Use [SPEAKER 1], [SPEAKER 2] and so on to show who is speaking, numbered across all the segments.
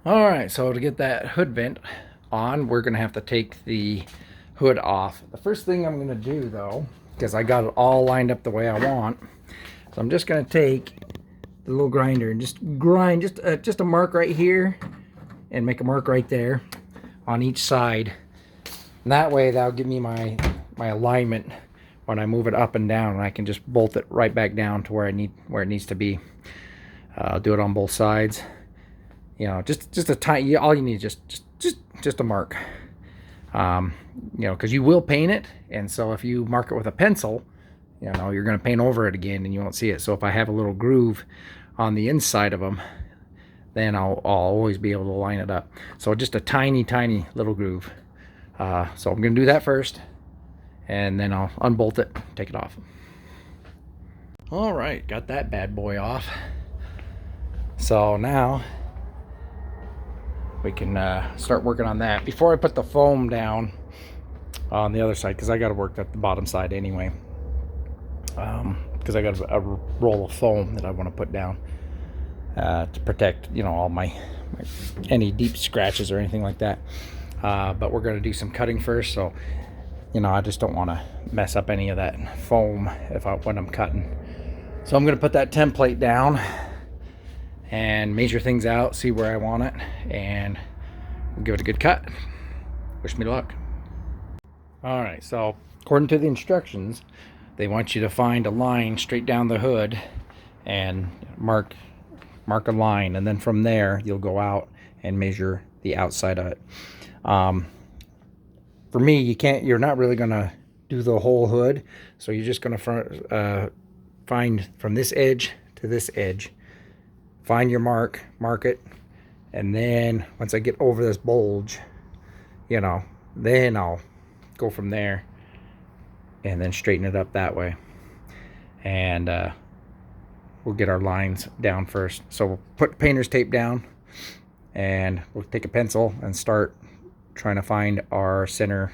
[SPEAKER 1] All right, so to get that hood vent on, we're gonna have to take the hood off. The first thing I'm gonna do though, because I got it all lined up the way I want, so I'm just gonna take the little grinder and just grind just a mark right here and make a mark right there on each side. And that way that'll give me my alignment when I move it up and down, and I can just bolt it right back down to where it needs to be. I'll do it on both sides. You know, just a tiny, all you need is just a mark. You know, because you will paint it, and so if you mark it with a pencil, you know, you're going to paint over it again and you won't see it. So if I have a little groove on the inside of them, then I'll always be able to line it up. So just a tiny little groove. So I'm going to do that first, and then I'll unbolt it, take it off. All right, got that bad boy off. So now we can start working on that before I put the foam down on the other side, because I got to work at the bottom side anyway, because I got a roll of foam that I want to put down to protect, you know, all my any deep scratches or anything like that. But we're going to do some cutting first, so you know, I just don't want to mess up any of that foam when I'm cutting. So I'm going to put that template down and measure things out, see where I want it, and give it a good cut. Wish me luck. All right, so according to the instructions, they want you to find a line straight down the hood and mark a line, and then from there you'll go out and measure the outside of it. For me, you're not really gonna do the whole hood, so you're just gonna find from this edge to this edge, find your mark it, and then once I get over this bulge, you know, then I'll go from there and then straighten it up that way. And we'll get our lines down first. So we'll put painter's tape down, and we'll take a pencil and start trying to find our center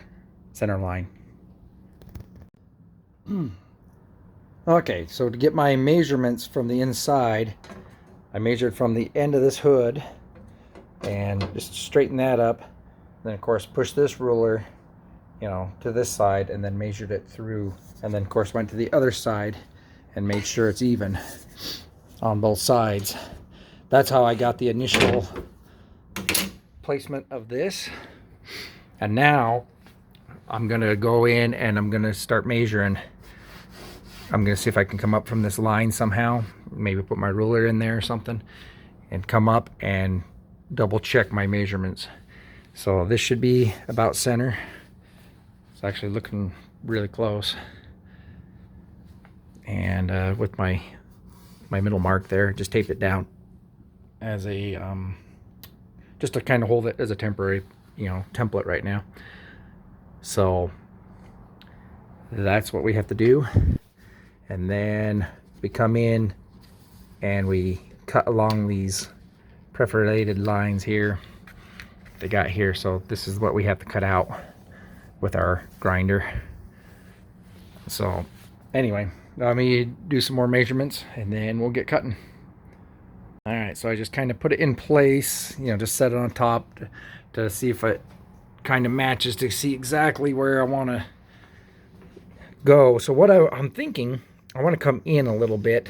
[SPEAKER 1] line. Okay, so to get my measurements from the inside, I measured from the end of this hood and just straighten that up. Then of course push this ruler, you know, to this side, and then measured it through, and then of course went to the other side and made sure it's even on both sides. That's how I got the initial placement of this. And now I'm gonna go in and I'm gonna start measuring. I'm gonna see if I can come up from this line somehow, maybe put my ruler in there or something, and come up and double check my measurements. So this should be about center. It's actually looking really close. And with my middle mark there, just tape it down as a just to kind of hold it as a temporary, you know, template right now. So that's what we have to do. And then we come in and we cut along these perforated lines here they got here. So this is what we have to cut out with our grinder. So anyway, let me do some more measurements and then we'll get cutting. All right, so I just kind of put it in place, you know, just set it on top to see if it kind of matches, to see exactly where I want to go. So what I'm thinking, I want to come in a little bit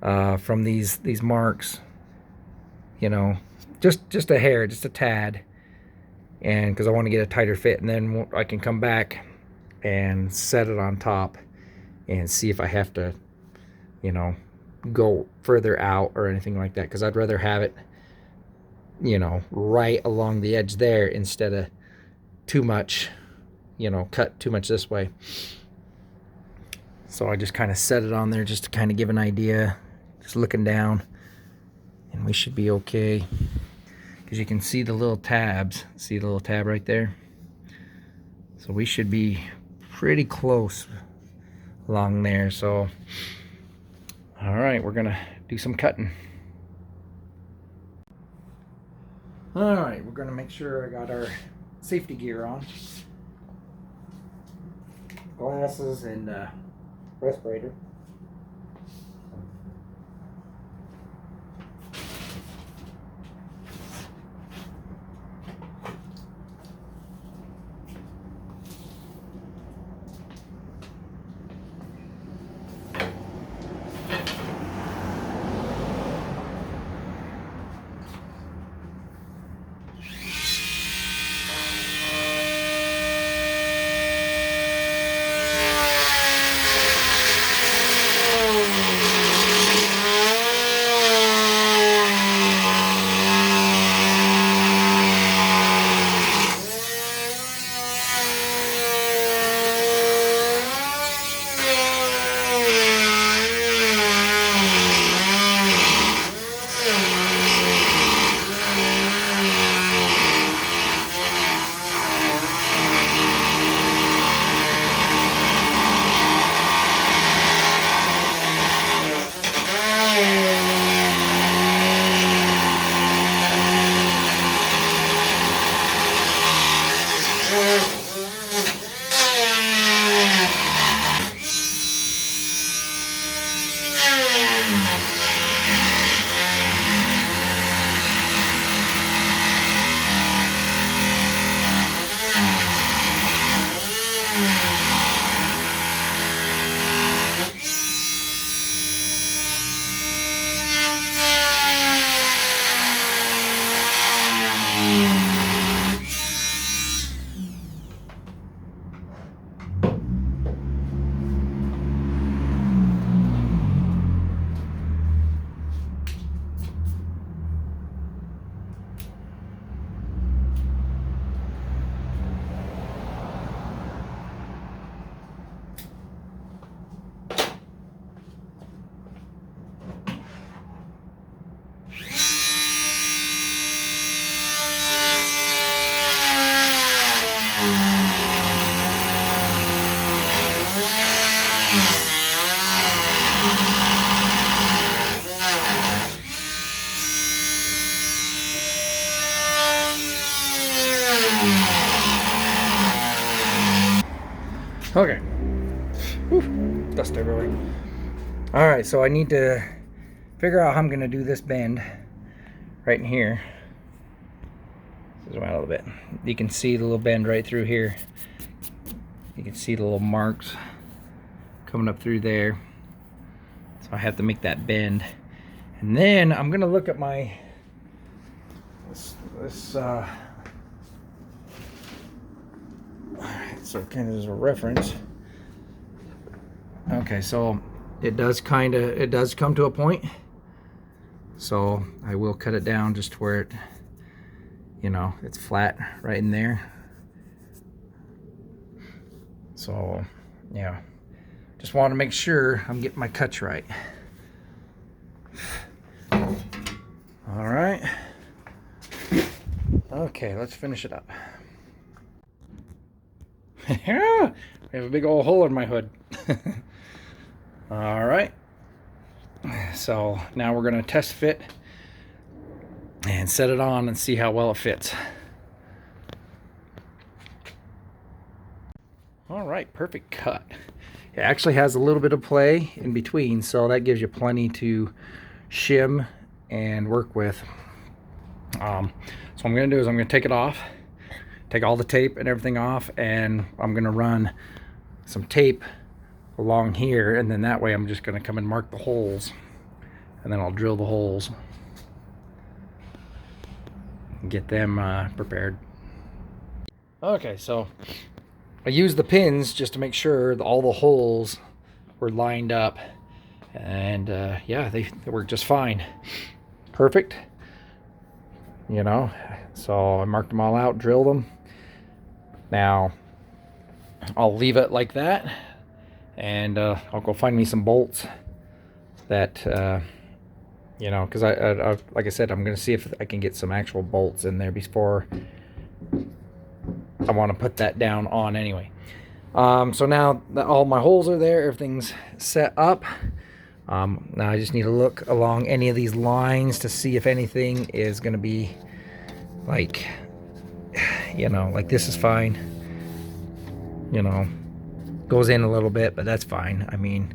[SPEAKER 1] from these marks, you know, just a hair, just a tad, and because I want to get a tighter fit, and then I can come back and set it on top and see if I have to, you know, go further out or anything like that, because I'd rather have it, you know, right along the edge there instead of too much, you know, cut too much this way. So I just kind of set it on there just to kind of give an idea, just looking down, and we should be okay, because you can see the little tabs. See the little tab right there? So we should be pretty close along there. So all right, we're gonna do some cutting. All right, we're gonna make sure I got our safety gear on, glasses and respirator. Okay. Whew, dust everywhere. All right, so I need to figure out how I'm gonna do this bend right in here. Zoom out a little bit. You can see the little bend right through here. You can see the little marks coming up through there. So I have to make that bend. And then I'm gonna look at my so kind of as a reference. Okay, so it does come to a point. So I will cut it down just to where it, you know, it's flat right in there. So yeah, just want to make sure I'm getting my cuts right. All right. Okay, let's finish it up. Yeah, I have a big old hole in my hood. All right. So now we're going to test fit and set it on and see how well it fits. All right, perfect cut. It actually has a little bit of play in between, so that gives you plenty to shim and work with. So what I'm going to do is I'm going to take it off, take all the tape and everything off, and I'm going to run some tape along here, and then that way I'm just going to come and mark the holes, and then I'll drill the holes and get them prepared. Okay, so I used the pins just to make sure that all the holes were lined up, and yeah, they work just fine. Perfect, you know. So I marked them all out, drilled them. Now I'll leave it like that, and I'll go find me some bolts that you know, because I like I said, I'm gonna see if I can get some actual bolts in there before I want to put that down on anyway. So now that all my holes are there, everything's set up. Now I just need to look along any of these lines to see if anything is going to be like, you know, like this is fine. You know, goes in a little bit, but that's fine. I mean,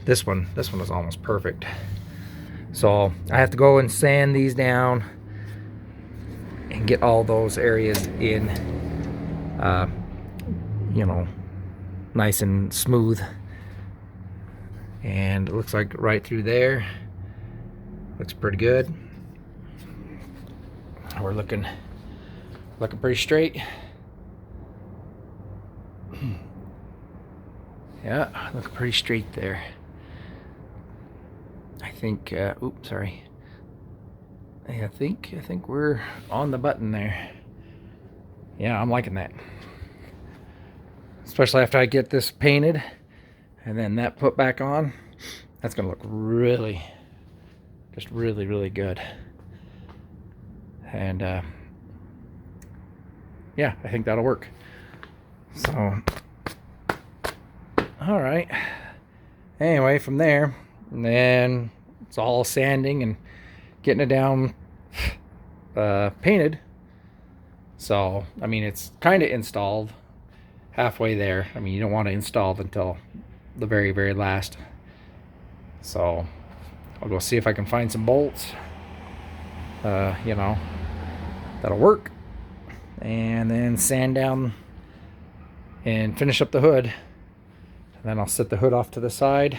[SPEAKER 1] this one is almost perfect. So I have to go and sand these down and get all those areas in, you know, nice and smooth. And it looks like right through there looks pretty good. We're looking pretty straight. Yeah, looking pretty straight there. I think oops, sorry. I think we're on the button there. Yeah, I'm liking that. Especially after I get this painted and then that put back on. That's gonna look really, just really, really good. And yeah, I think that'll work. So, all right. Anyway, from there, and then it's all sanding and getting it down painted. So, I mean, it's kind of installed halfway there. I mean, you don't want to install it until the very, very last. So, I'll go see if I can find some bolts, you know, that'll work. And then sand down and finish up the hood. And then I'll set the hood off to the side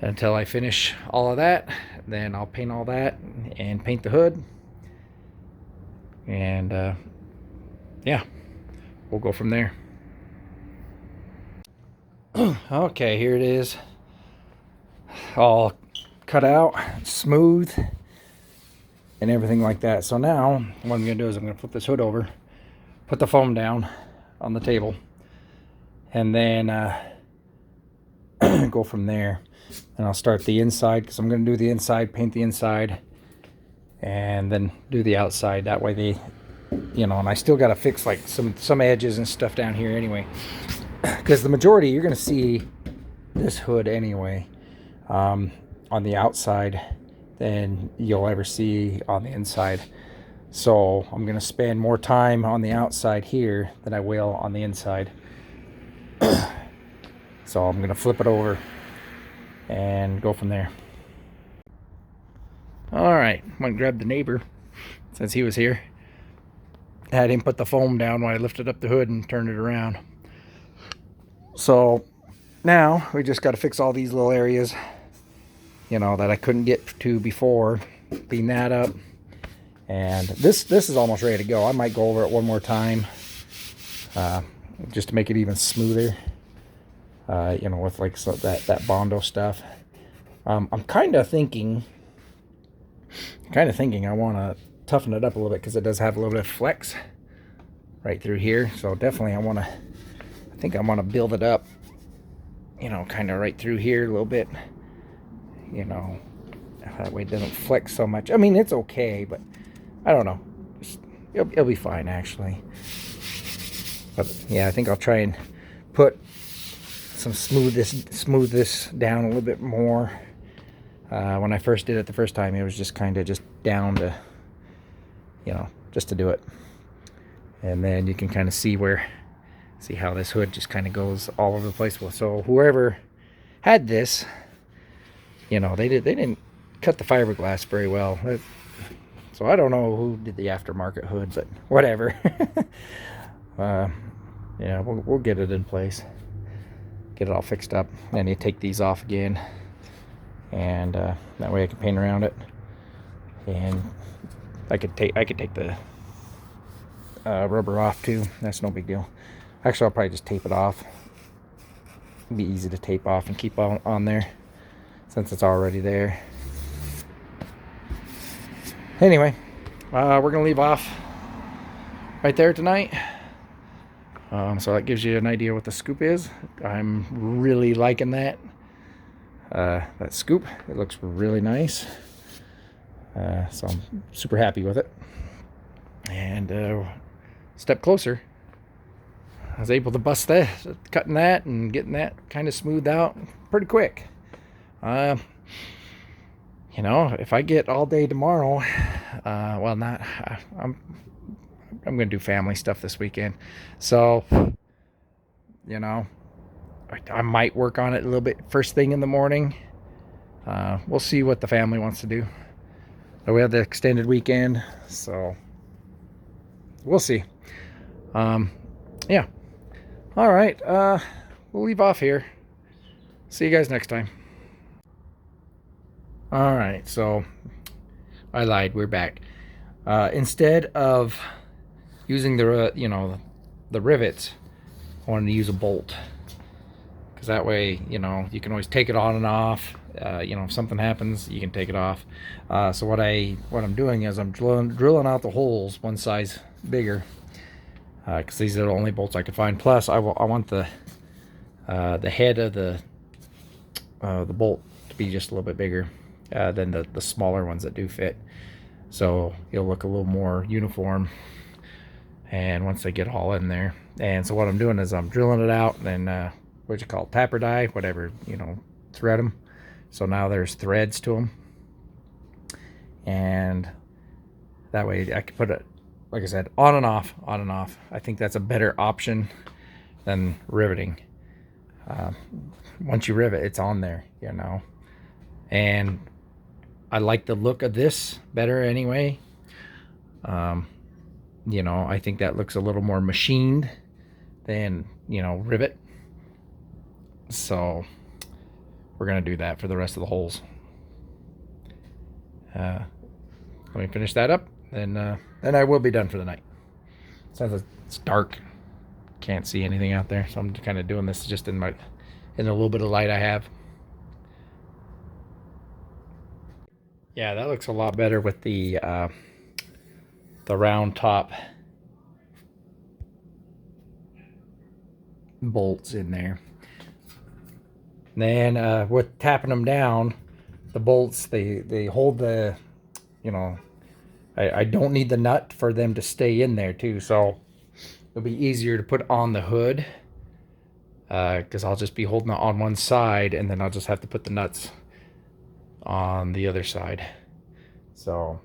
[SPEAKER 1] until I finish all of that. Then I'll paint all that and paint the hood. And yeah, we'll go from there. Okay, here it is, all cut out, smooth, and everything like that. So now what I'm gonna do is I'm gonna flip this hood over, put the foam down on the table, and then go from there. And I'll start the inside, because I'm gonna do the inside, paint the inside, and then do the outside. That way they, you know, and I still got to fix like some edges and stuff down here anyway, because the majority you're going to see this hood anyway on the outside than you'll ever see on the inside. So I'm going to spend more time on the outside here than I will on the inside. So I'm going to flip it over and go from there. All right, I'm going to grab the neighbor since he was here. Had him put the foam down while I lifted up the hood and turned it around. So now we just got to fix all these little areas, you know, that I couldn't get to before. Clean that up. And this is almost ready to go. I might go over it one more time, just to make it even smoother. You know, with like that Bondo stuff. I'm kind of thinking I want to toughen it up a little bit because it does have a little bit of flex right through here. So definitely I think I want to build it up, you know, kind of right through here a little bit, you know, that way it doesn't flex so much. I mean, it's okay, but I don't know. It'll be fine, actually. But yeah, I think I'll try and put some smooth this down a little bit more. When I first did it the first time, it was just kind of just down to, you know, just to do it. And then you can kind of see how this hood just kind of goes all over the place. So whoever had this, you know, they didn't cut the fiberglass very well. So I don't know who did the aftermarket hood, but whatever. Yeah, we'll get it in place, get it all fixed up. Then you take these off again, and that way I can paint around it. And I could take the rubber off too. That's no big deal. Actually, I'll probably just tape it off. It'd be easy to tape off and keep on there since it's already there. Anyway, we're gonna leave off right there tonight. So that gives you an idea what the scoop is. I'm really liking that scoop. It looks really nice. So I'm super happy with it. And step closer, I was able to bust that, cutting that and getting that kind of smoothed out pretty quick. You know, if I get all day tomorrow, well, not, I'm going to do family stuff this weekend. So, you know, I might work on it a little bit first thing in the morning. We'll see what the family wants to do. We have the extended weekend, so we'll see. Yeah. All right. We'll leave off here. See you guys next time. All right, so I lied. We're back. Instead of using the rivets, I wanted to use a bolt, because that way, you know, you can always take it on and off. You know, if something happens, you can take it off. So what I'm doing is I'm drilling out the holes one size bigger, because these are the only bolts I could find. Plus, I want the head of the bolt to be just a little bit bigger than the smaller ones that do fit, so it'll look a little more uniform. And once they get all in there, and so what I'm doing is I'm drilling it out, and then what you call tapper die, whatever, you know, thread them. So now there's threads to them, and that way I can put it, like I said, on and off, on and off. I think that's a better option than riveting. Once you rivet, it's on there, you know. And I like the look of this better anyway. You know, I think that looks a little more machined than, you know, rivet. So we're gonna do that for the rest of the holes. Let me finish that up, then I will be done for the night. Since it's dark, can't see anything out there, so I'm kind of doing this just in a little bit of light I have. Yeah, that looks a lot better with the round top bolts in there. And then with tapping them down, the bolts, they hold the, you know, I don't need the nut for them to stay in there too, so it'll be easier to put on the hood, because I'll just be holding it on one side, and then I'll just have to put the nuts on the other side. So,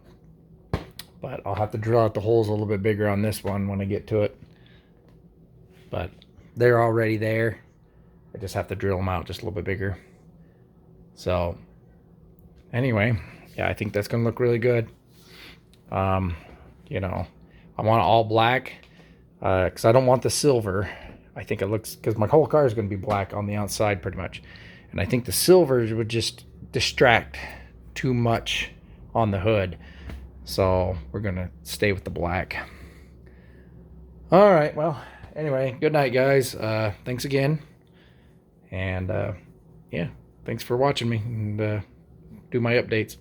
[SPEAKER 1] but I'll have to drill out the holes a little bit bigger on this one when I get to it. But they're already there. I just have to drill them out just a little bit bigger. So anyway, yeah, I think that's gonna look really good. You know, I want it all black because I don't want the silver. I think it looks, because my whole car is going to be black on the outside pretty much, and I think the silver would just distract too much on the hood. So we're going to stay with the black. All right, well, anyway, good night, guys. Thanks again, and yeah, thanks for watching me and do my updates.